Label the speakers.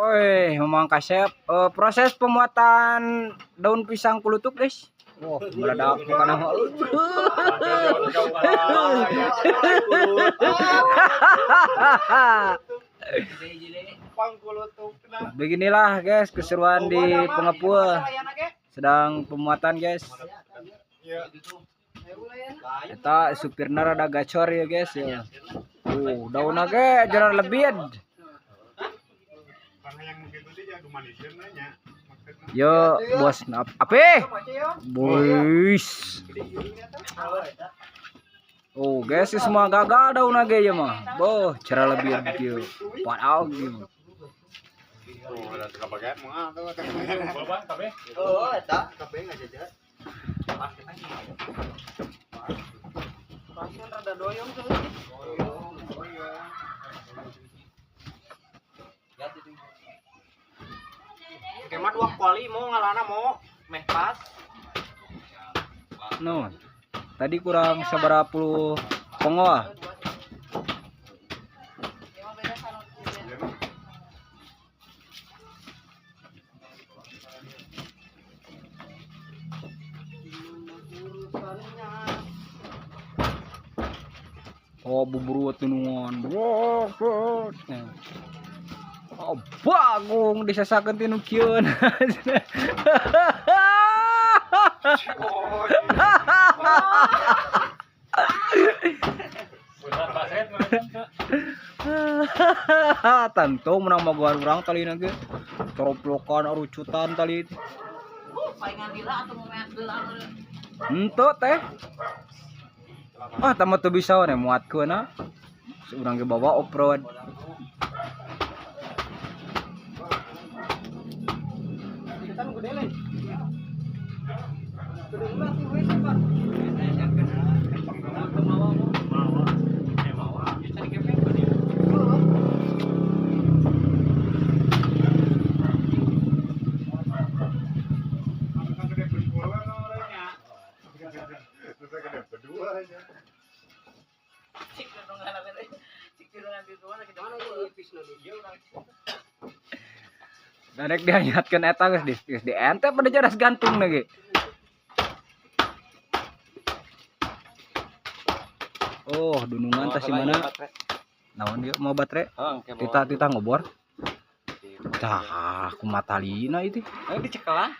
Speaker 1: Oi, memang kasep. Proses pembuatan daun pisang kulutuk, guys. Wah, meledak bukan nama. Beginilah, guys, keseruan di pengepul. Sedang pembuatan, guys. Kita supirnya rada gacor ya, guys ya. Daunnya ge jalan lebih. Yo, bos, apa? Boys. Oh, guys, semua gagal daun lagi ya mah. Boh, cara lebih gitu. Padahal gitu.
Speaker 2: Oh, eta kabeh ngajajar. Pasien rada doyong tuh. Kemat dua kali mau ngalana mau meh pas.
Speaker 1: No. Tadi kurang seberapa puluh pongo ah. Oh, buburu tunungan. Oh, bagung disasakeun ti nu kieun. Tentu menang maguan urang tali na ge. Coroplokan arucutan tali.
Speaker 2: Palingan dila atuh momeat gelang.
Speaker 1: Henteu teh. Ah, tamat tuh bisa we muatkeun na. Urang ge bawa off-road.
Speaker 2: Kita nu gede leh. Gede ulah tuh we sabar.
Speaker 1: Darek dianyatkeun eta geus di ente pada jaras gantung lagi. Oh, dunungan tah si mana? Naon dia mau baterai? Tita ngobor. Tah, kumaha talina itu?
Speaker 2: Ayo dicekel lah.